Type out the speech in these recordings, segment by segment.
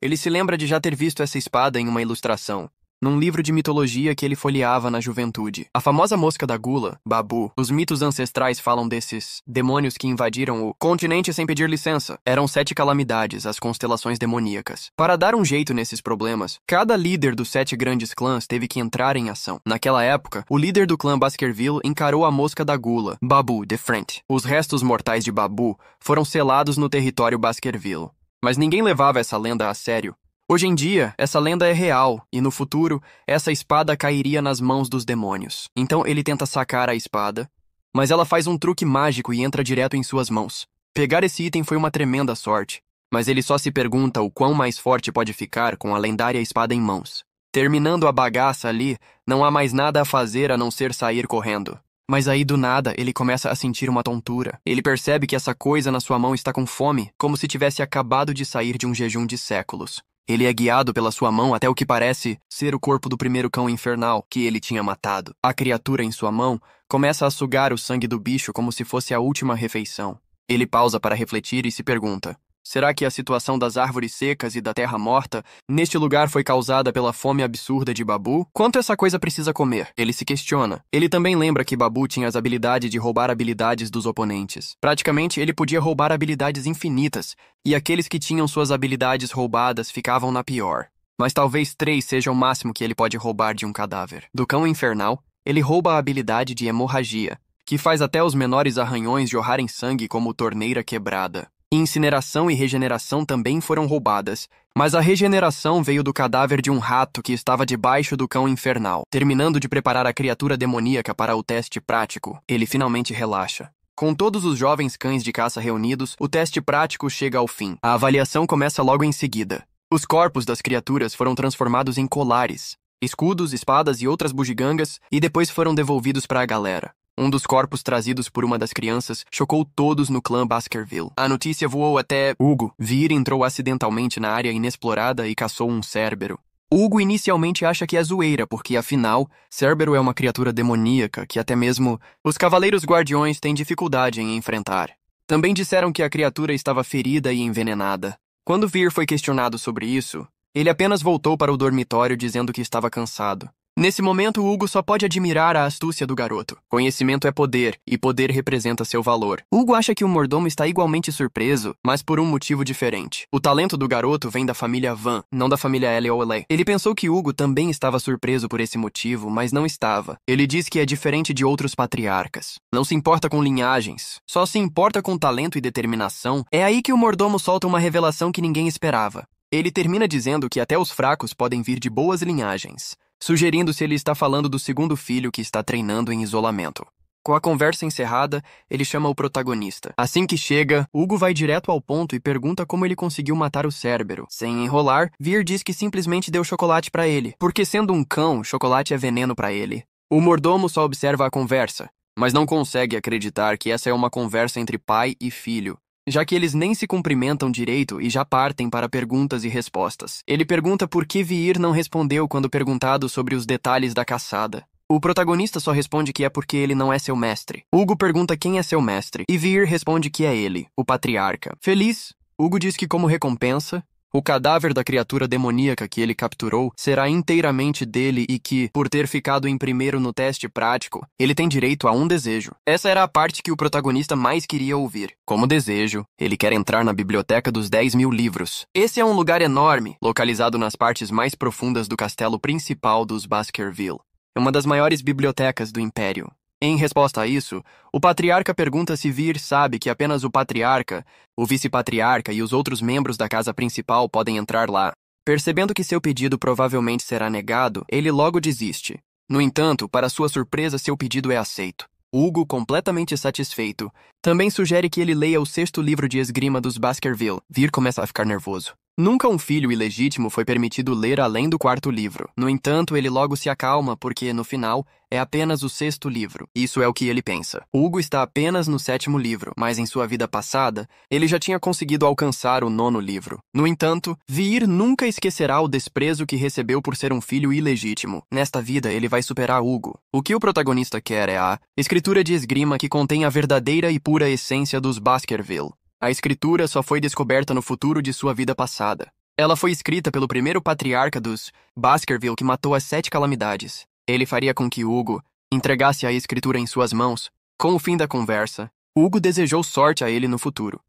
Ele se lembra de já ter visto essa espada em uma ilustração, num livro de mitologia que ele folheava na juventude. A famosa mosca da gula, Babu. Os mitos ancestrais falam desses demônios que invadiram o continente sem pedir licença. Eram 7 calamidades, as constelações demoníacas. Para dar um jeito nesses problemas, cada líder dos 7 grandes clãs teve que entrar em ação. Naquela época, o líder do clã Baskerville encarou a mosca da gula, Babu, de frente. Os restos mortais de Babu foram selados no território Baskerville. Mas ninguém levava essa lenda a sério. Hoje em dia, essa lenda é real, e no futuro, essa espada cairia nas mãos dos demônios. Então ele tenta sacar a espada, mas ela faz um truque mágico e entra direto em suas mãos. Pegar esse item foi uma tremenda sorte, mas ele só se pergunta o quão mais forte pode ficar com a lendária espada em mãos. Terminando a bagaça ali, não há mais nada a fazer a não ser sair correndo. Mas aí do nada, ele começa a sentir uma tontura. Ele percebe que essa coisa na sua mão está com fome, como se tivesse acabado de sair de um jejum de séculos. Ele é guiado pela sua mão até o que parece ser o corpo do primeiro cão infernal que ele tinha matado. A criatura em sua mão começa a sugar o sangue do bicho como se fosse a última refeição. Ele pausa para refletir e se pergunta: será que a situação das árvores secas e da terra morta neste lugar foi causada pela fome absurda de Babu? Quanto essa coisa precisa comer? Ele se questiona. Ele também lembra que Babu tinha as habilidades de roubar habilidades dos oponentes. Praticamente, ele podia roubar habilidades infinitas, e aqueles que tinham suas habilidades roubadas ficavam na pior. Mas talvez 3 seja o máximo que ele pode roubar de um cadáver. Do cão infernal, ele rouba a habilidade de hemorragia, que faz até os menores arranhões jorrarem sangue como torneira quebrada. Incineração e regeneração também foram roubadas, mas a regeneração veio do cadáver de um rato que estava debaixo do cão infernal. Terminando de preparar a criatura demoníaca para o teste prático, ele finalmente relaxa. Com todos os jovens cães de caça reunidos, o teste prático chega ao fim. A avaliação começa logo em seguida. Os corpos das criaturas foram transformados em colares, escudos, espadas e outras bugigangas, e depois foram devolvidos para a galera. Um dos corpos trazidos por uma das crianças chocou todos no clã Baskerville. A notícia voou até Hugo. Vir entrou acidentalmente na área inexplorada e caçou um Cérbero. Hugo inicialmente acha que é zoeira, porque afinal, Cérbero é uma criatura demoníaca que até mesmo os Cavaleiros Guardiões têm dificuldade em enfrentar. Também disseram que a criatura estava ferida e envenenada. Quando Vir foi questionado sobre isso, ele apenas voltou para o dormitório dizendo que estava cansado. Nesse momento, Hugo só pode admirar a astúcia do garoto. Conhecimento é poder, e poder representa seu valor. Hugo acha que o mordomo está igualmente surpreso, mas por um motivo diferente. O talento do garoto vem da família Van, não da família Elliot. Ele pensou que Hugo também estava surpreso por esse motivo, mas não estava. Ele diz que é diferente de outros patriarcas. Não se importa com linhagens, só se importa com talento e determinação. É aí que o mordomo solta uma revelação que ninguém esperava. Ele termina dizendo que até os fracos podem vir de boas linhagens, sugerindo se ele está falando do segundo filho que está treinando em isolamento. Com a conversa encerrada, ele chama o protagonista. Assim que chega, Hugo vai direto ao ponto e pergunta como ele conseguiu matar o Cérbero. Sem enrolar, Vir diz que simplesmente deu chocolate para ele, porque sendo um cão, chocolate é veneno para ele. O mordomo só observa a conversa, mas não consegue acreditar que essa é uma conversa entre pai e filho, já que eles nem se cumprimentam direito e já partem para perguntas e respostas. Ele pergunta por que Vir não respondeu quando perguntado sobre os detalhes da caçada. O protagonista só responde que é porque ele não é seu mestre. Hugo pergunta quem é seu mestre, e Vir responde que é ele, o patriarca. Feliz, Hugo diz que como recompensa, o cadáver da criatura demoníaca que ele capturou será inteiramente dele e que, por ter ficado em primeiro no teste prático, ele tem direito a um desejo. Essa era a parte que o protagonista mais queria ouvir. Como desejo, ele quer entrar na biblioteca dos 10.000 livros. Esse é um lugar enorme, localizado nas partes mais profundas do castelo principal dos Baskerville. É uma das maiores bibliotecas do Império. Em resposta a isso, o patriarca pergunta se Vir sabe que apenas o patriarca, o vice-patriarca e os outros membros da casa principal podem entrar lá. Percebendo que seu pedido provavelmente será negado, ele logo desiste. No entanto, para sua surpresa, seu pedido é aceito. Hugo, completamente satisfeito, também sugere que ele leia o 6º livro de esgrima dos Baskerville. Vir começa a ficar nervoso. Nunca um filho ilegítimo foi permitido ler além do 4º livro. No entanto, ele logo se acalma porque, no final, é apenas o 6º livro. Isso é o que ele pensa. Hugo está apenas no 7º livro, mas em sua vida passada, ele já tinha conseguido alcançar o 9º livro. No entanto, Vir nunca esquecerá o desprezo que recebeu por ser um filho ilegítimo. Nesta vida, ele vai superar Hugo. O que o protagonista quer é a escritura de esgrima que contém a verdadeira e pura essência dos Baskerville. A escritura só foi descoberta no futuro de sua vida passada. Ela foi escrita pelo primeiro patriarca dos Baskerville que matou as 7 calamidades. Ele faria com que Hugo entregasse a escritura em suas mãos. Com o fim da conversa, Hugo desejou sorte a ele no futuro.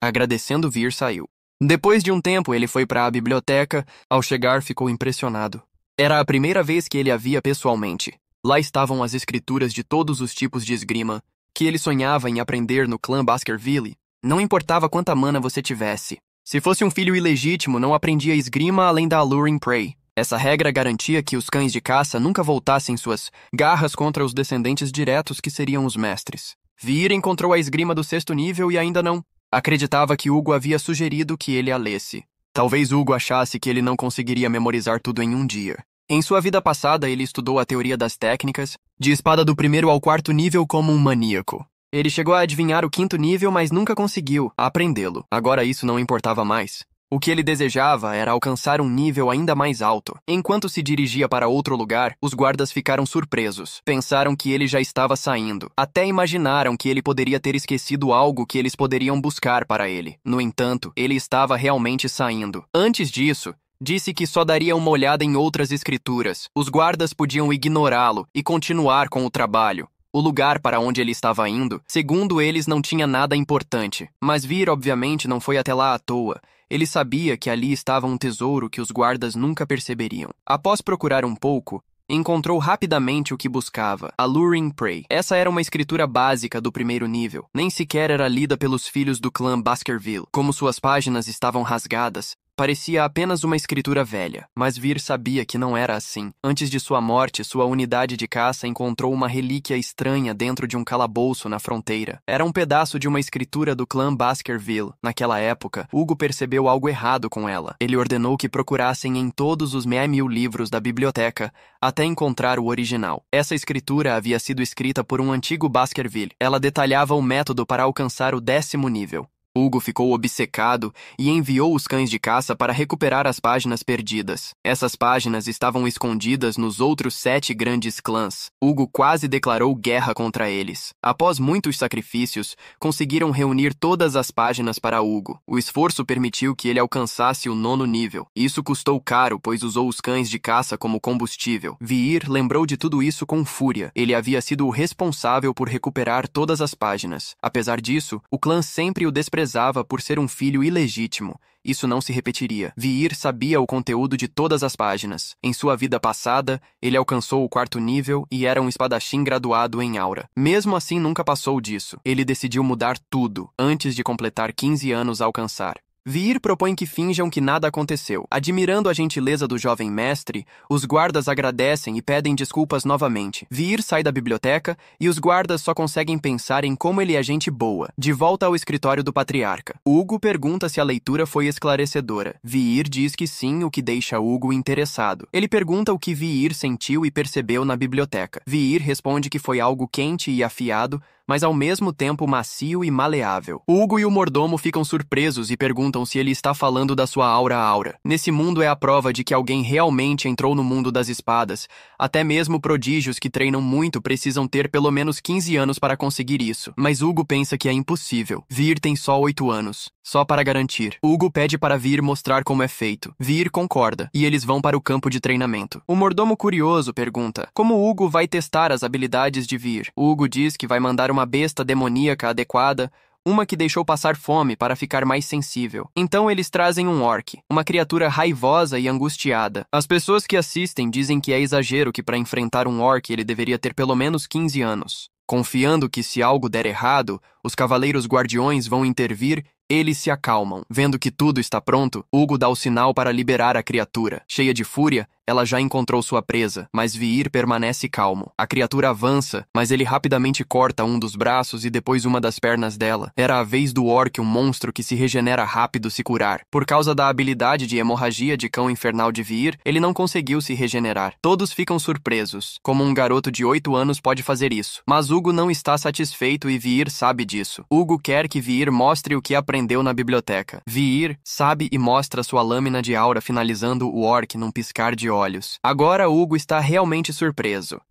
Agradecendo, Vir saiu. Depois de um tempo, ele foi para a biblioteca. Ao chegar, ficou impressionado. Era a primeira vez que ele a via pessoalmente. Lá estavam as escrituras de todos os tipos de esgrima que ele sonhava em aprender no clã Baskerville. Não importava quanta mana você tivesse. Se fosse um filho ilegítimo, não aprendia esgrima além da Alluring Prey. Essa regra garantia que os cães de caça nunca voltassem suas garras contra os descendentes diretos que seriam os mestres. Vir encontrou a esgrima do 6º nível e ainda não acreditava que Hugo havia sugerido que ele a lesse. Talvez Hugo achasse que ele não conseguiria memorizar tudo em um dia. Em sua vida passada, ele estudou a teoria das técnicas de espada do 1º ao 4º nível como um maníaco. Ele chegou a adivinhar o 5º nível, mas nunca conseguiu aprendê-lo. Agora isso não importava mais. O que ele desejava era alcançar um nível ainda mais alto. Enquanto se dirigia para outro lugar, os guardas ficaram surpresos. Pensaram que ele já estava saindo. Até imaginaram que ele poderia ter esquecido algo que eles poderiam buscar para ele. No entanto, ele estava realmente saindo. Antes disso, disse que só daria uma olhada em outras escrituras. Os guardas podiam ignorá-lo e continuar com o trabalho. O lugar para onde ele estava indo, segundo eles, não tinha nada importante. Mas Vir, obviamente, não foi até lá à toa. Ele sabia que ali estava um tesouro que os guardas nunca perceberiam. Após procurar um pouco, encontrou rapidamente o que buscava, Alluring Prey. Essa era uma escritura básica do 1º nível. Nem sequer era lida pelos filhos do clã Baskerville. Como suas páginas estavam rasgadas, parecia apenas uma escritura velha, mas Vir sabia que não era assim. Antes de sua morte, sua unidade de caça encontrou uma relíquia estranha dentro de um calabouço na fronteira. Era um pedaço de uma escritura do clã Baskerville. Naquela época, Hugo percebeu algo errado com ela. Ele ordenou que procurassem em todos os 1000 livros da biblioteca até encontrar o original. Essa escritura havia sido escrita por um antigo Baskerville. Ela detalhava o método para alcançar o 10º nível. Hugo ficou obcecado e enviou os cães de caça para recuperar as páginas perdidas. Essas páginas estavam escondidas nos outros 7 grandes clãs. Hugo quase declarou guerra contra eles. Após muitos sacrifícios, conseguiram reunir todas as páginas para Hugo. O esforço permitiu que ele alcançasse o 9º nível. Isso custou caro, pois usou os cães de caça como combustível. Vir lembrou de tudo isso com fúria. Ele havia sido o responsável por recuperar todas as páginas. Apesar disso, o clã sempre o desprezava por ser um filho ilegítimo. Isso não se repetiria. Vir sabia o conteúdo de todas as páginas. Em sua vida passada, ele alcançou o 4º nível e era um espadachim graduado em aura. Mesmo assim, nunca passou disso. Ele decidiu mudar tudo, antes de completar 15 anos a alcançar. Vir propõe que finjam que nada aconteceu. Admirando a gentileza do jovem mestre, os guardas agradecem e pedem desculpas novamente. Vir sai da biblioteca e os guardas só conseguem pensar em como ele é gente boa. De volta ao escritório do patriarca, Hugo pergunta se a leitura foi esclarecedora. Vir diz que sim, o que deixa Hugo interessado. Ele pergunta o que Vir sentiu e percebeu na biblioteca. Vir responde que foi algo quente e afiado, mas ao mesmo tempo macio e maleável. Hugo e o mordomo ficam surpresos e perguntam se ele está falando da sua aura. Nesse mundo é a prova de que alguém realmente entrou no mundo das espadas. Até mesmo prodígios que treinam muito precisam ter pelo menos 15 anos para conseguir isso. Mas Hugo pensa que é impossível. Vir tem só 8 anos. Só para garantir. Hugo pede para Vir mostrar como é feito. Vir concorda, e eles vão para o campo de treinamento. O mordomo curioso pergunta como Hugo vai testar as habilidades de Vir. Hugo diz que vai mandar uma besta demoníaca adequada, uma que deixou passar fome para ficar mais sensível. Então eles trazem um orc, uma criatura raivosa e angustiada. As pessoas que assistem dizem que é exagero que para enfrentar um orc ele deveria ter pelo menos 15 anos. Confiando que se algo der errado, os cavaleiros guardiões vão intervir, eles se acalmam. Vendo que tudo está pronto, Hugo dá o sinal para liberar a criatura. Cheia de fúria, ela já encontrou sua presa, mas Vir permanece calmo. A criatura avança, mas ele rapidamente corta um dos braços e depois uma das pernas dela. Era a vez do orc, um monstro que se regenera rápido, se curar. Por causa da habilidade de hemorragia de cão infernal de Vir, ele não conseguiu se regenerar. Todos ficam surpresos. Como um garoto de 8 anos pode fazer isso? Mas Hugo não está satisfeito e Vir sabe disso. Hugo quer que Vir mostre o que aprendeu na biblioteca. Vir sabe e mostra sua lâmina de aura finalizando o orc num piscar de olhos. Agora Hugo está realmente surpreso.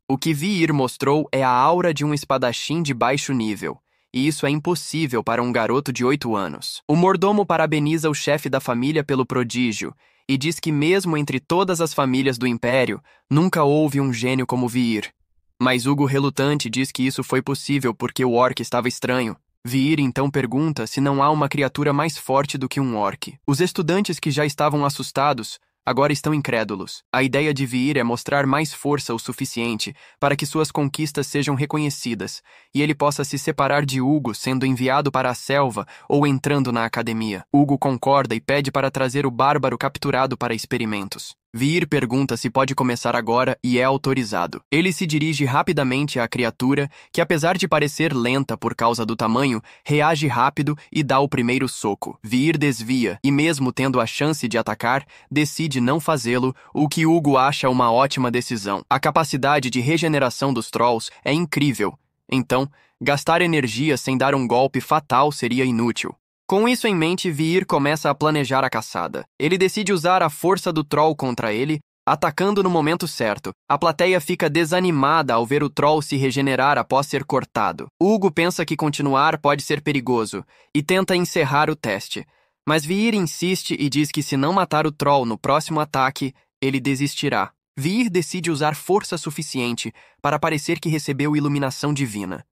O que Vir mostrou é a aura de um espadachim de baixo nível. e isso é impossível para um garoto de 8 anos. O mordomo parabeniza o chefe da família pelo prodígio e diz que mesmo entre todas as famílias do Império, nunca houve um gênio como Vir. Mas Hugo, relutante, diz que isso foi possível porque o orc estava estranho. Vir então pergunta se não há uma criatura mais forte do que um orc. Os estudantes, que já estavam assustados, agora estão incrédulos. A ideia de Vir é mostrar mais força o suficiente para que suas conquistas sejam reconhecidas e ele possa se separar de Hugo, sendo enviado para a selva ou entrando na academia. Hugo concorda e pede para trazer o bárbaro capturado para experimentos. Vir pergunta se pode começar agora e é autorizado. Ele se dirige rapidamente à criatura, que apesar de parecer lenta por causa do tamanho, reage rápido e dá o primeiro soco. Vir desvia e, mesmo tendo a chance de atacar, decide não fazê-lo, o que Hugo acha uma ótima decisão. A capacidade de regeneração dos Trolls é incrível. Então, gastar energia sem dar um golpe fatal seria inútil. Com isso em mente, Vir começa a planejar a caçada. Ele decide usar a força do Troll contra ele, atacando no momento certo. A plateia fica desanimada ao ver o Troll se regenerar após ser cortado. Hugo pensa que continuar pode ser perigoso e tenta encerrar o teste. Mas Vir insiste e diz que se não matar o Troll no próximo ataque, ele desistirá. Vir decide usar força suficiente para parecer que recebeu iluminação divina.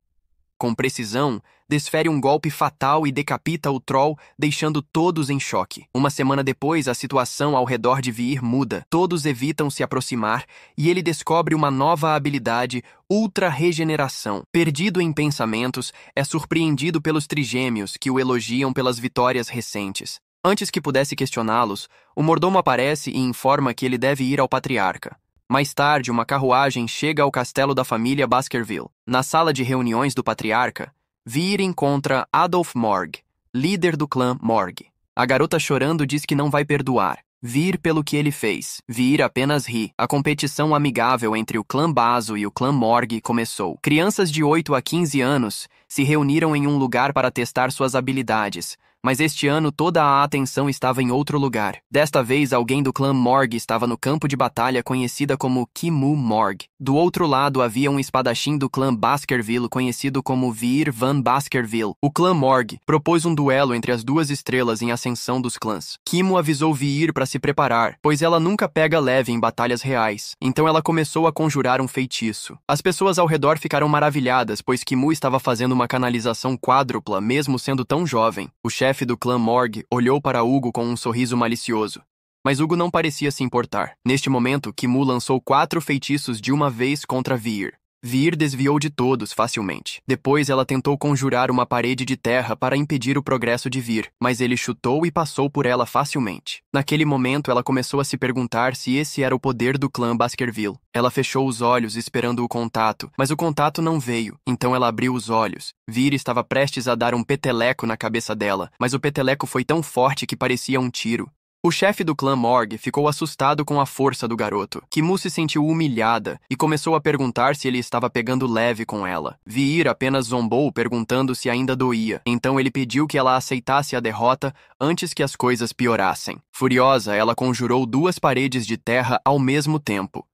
Com precisão, desfere um golpe fatal e decapita o Troll, deixando todos em choque. Uma semana depois, a situação ao redor de Vir muda. Todos evitam se aproximar e ele descobre uma nova habilidade, Ultra Regeneração. Perdido em pensamentos, é surpreendido pelos trigêmeos, que o elogiam pelas vitórias recentes. Antes que pudesse questioná-los, o mordomo aparece e informa que ele deve ir ao patriarca. Mais tarde, uma carruagem chega ao castelo da família Baskerville. Na sala de reuniões do patriarca, Vir encontra Adolf Morg, líder do clã Morg. A garota, chorando, diz que não vai perdoar Vir pelo que ele fez. Vir apenas ri. A competição amigável entre o clã Bazo e o clã Morg começou. Crianças de 8 a 15 anos se reuniram em um lugar para testar suas habilidades, mas este ano toda a atenção estava em outro lugar. Desta vez, alguém do clã Morg estava no campo de batalha conhecida como Kimu Morg. Do outro lado havia um espadachim do clã Baskerville conhecido como Vir van Baskerville. O clã Morg propôs um duelo entre as duas estrelas em ascensão dos clãs. Kimu avisou Vir para se preparar, pois ela nunca pega leve em batalhas reais. Então ela começou a conjurar um feitiço. As pessoas ao redor ficaram maravilhadas, pois Kimu estava fazendo uma canalização quádrupla, mesmo sendo tão jovem. O chefe do clã Morg olhou para Hugo com um sorriso malicioso. Mas Hugo não parecia se importar. Neste momento, Kimu lançou 4 feitiços de uma vez contra Vir. Vir desviou de todos facilmente. Depois ela tentou conjurar uma parede de terra para impedir o progresso de Vir, mas ele chutou e passou por ela facilmente. Naquele momento, ela começou a se perguntar se esse era o poder do clã Baskerville. Ela fechou os olhos esperando o contato, mas o contato não veio. Então ela abriu os olhos. Vir estava prestes a dar um peteleco na cabeça dela, mas o peteleco foi tão forte que parecia um tiro. O chefe do clã Morg ficou assustado com a força do garoto. Kimu se sentiu humilhada e começou a perguntar se ele estava pegando leve com ela. Vir apenas zombou, perguntando se ainda doía. Então ele pediu que ela aceitasse a derrota antes que as coisas piorassem. Furiosa, ela conjurou 2 paredes de terra ao mesmo tempo.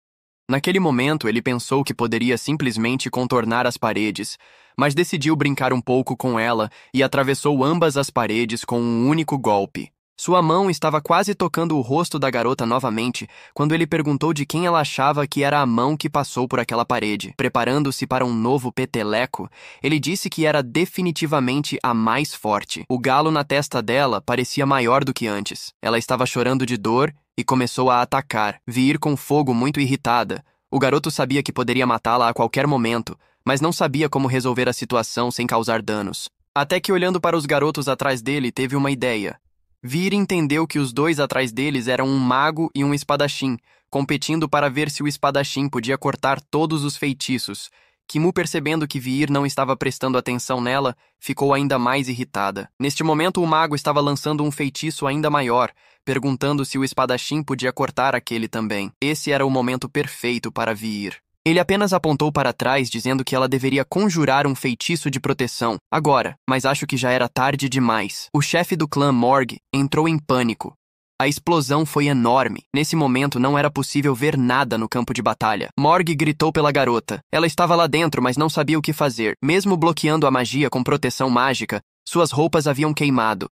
Naquele momento, ele pensou que poderia simplesmente contornar as paredes, mas decidiu brincar um pouco com ela e atravessou ambas as paredes com um único golpe. Sua mão estava quase tocando o rosto da garota novamente quando ele perguntou de quem ela achava que era a mão que passou por aquela parede. Preparando-se para um novo peteleco, ele disse que era definitivamente a mais forte. O galo na testa dela parecia maior do que antes. Ela estava chorando de dor e começou a atacar. Vir com fogo, muito irritada. O garoto sabia que poderia matá-la a qualquer momento, mas não sabia como resolver a situação sem causar danos. Até que, olhando para os garotos atrás dele, teve uma ideia. Vir entendeu que os 2 atrás deles eram um mago e um espadachim, competindo para ver se o espadachim podia cortar todos os feitiços. Kimu, percebendo que Vir não estava prestando atenção nela, ficou ainda mais irritada. Neste momento, o mago estava lançando um feitiço ainda maior, perguntando se o espadachim podia cortar aquele também. Esse era o momento perfeito para Vir. Ele apenas apontou para trás, dizendo que ela deveria conjurar um feitiço de proteção, agora, mas acho que já era tarde demais. O chefe do clã Morg entrou em pânico. A explosão foi enorme. Nesse momento não era possível ver nada no campo de batalha. Morgue gritou pela garota. Ela estava lá dentro, mas não sabia o que fazer. Mesmo bloqueando a magia com proteção mágica, suas roupas haviam queimado.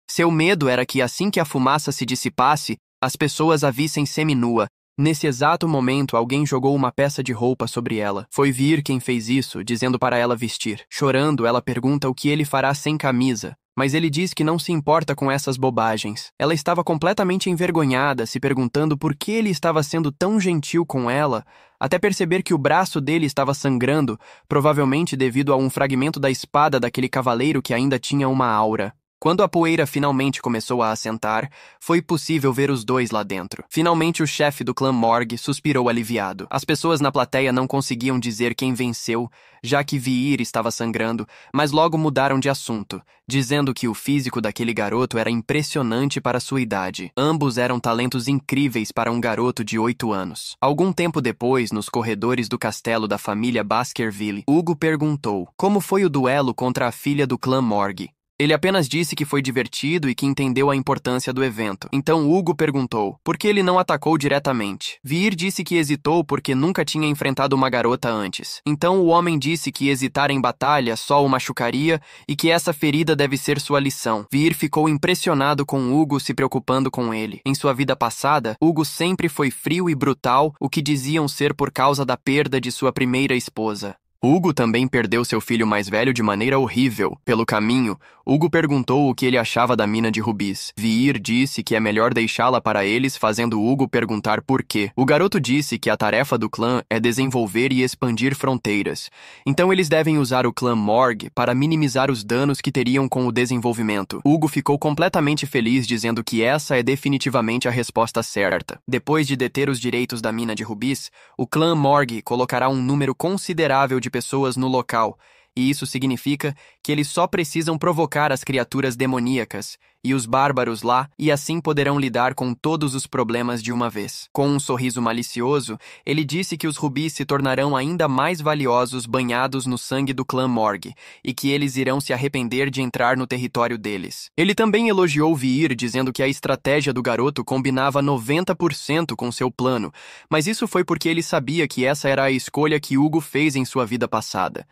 Seu medo era que assim que a fumaça se dissipasse, as pessoas a vissem seminua. Nesse exato momento, alguém jogou uma peça de roupa sobre ela. Foi Vir quem fez isso, dizendo para ela vestir. Chorando, ela pergunta o que ele fará sem camisa. Mas ele diz que não se importa com essas bobagens. Ela estava completamente envergonhada, se perguntando por que ele estava sendo tão gentil com ela, até perceber que o braço dele estava sangrando, provavelmente devido a um fragmento da espada daquele cavaleiro que ainda tinha uma aura. Quando a poeira finalmente começou a assentar, foi possível ver os dois lá dentro. Finalmente o chefe do clã Morgue suspirou aliviado. As pessoas na plateia não conseguiam dizer quem venceu, já que Vir estava sangrando, mas logo mudaram de assunto, dizendo que o físico daquele garoto era impressionante para sua idade. Ambos eram talentos incríveis para um garoto de 8 anos. Algum tempo depois, nos corredores do castelo da família Baskerville, Hugo perguntou como foi o duelo contra a filha do clã Morgue. Ele apenas disse que foi divertido e que entendeu a importância do evento. Então Hugo perguntou por que ele não atacou diretamente. Vir disse que hesitou porque nunca tinha enfrentado uma garota antes. Então o homem disse que hesitar em batalha só o machucaria e que essa ferida deve ser sua lição. Vir ficou impressionado com Hugo se preocupando com ele. Em sua vida passada, Hugo sempre foi frio e brutal, o que diziam ser por causa da perda de sua primeira esposa. Hugo também perdeu seu filho mais velho de maneira horrível. Pelo caminho, Hugo perguntou o que ele achava da mina de rubis. Vir disse que é melhor deixá-la para eles, fazendo Hugo perguntar por quê. O garoto disse que a tarefa do clã é desenvolver e expandir fronteiras. Então eles devem usar o clã Morgue para minimizar os danos que teriam com o desenvolvimento. Hugo ficou completamente feliz, dizendo que essa é definitivamente a resposta certa. Depois de deter os direitos da mina de rubis, o clã Morgue colocará um número considerável de pessoas no local, e isso significa que eles só precisam provocar as criaturas demoníacas e os bárbaros lá, e assim poderão lidar com todos os problemas de uma vez. Com um sorriso malicioso, ele disse que os rubis se tornarão ainda mais valiosos banhados no sangue do clã Morgue, e que eles irão se arrepender de entrar no território deles. Ele também elogiou Vir, dizendo que a estratégia do garoto combinava 90% com seu plano, mas isso foi porque ele sabia que essa era a escolha que Hugo fez em sua vida passada.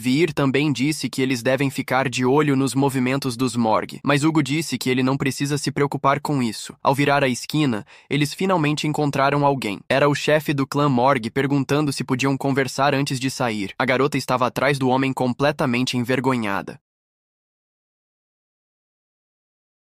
Vir também disse que eles devem ficar de olho nos movimentos dos Morgue, mas Hugo disse que ele não precisa se preocupar com isso. Ao virar a esquina, eles finalmente encontraram alguém. Era o chefe do clã Morgue perguntando se podiam conversar antes de sair. A garota estava atrás do homem completamente envergonhada.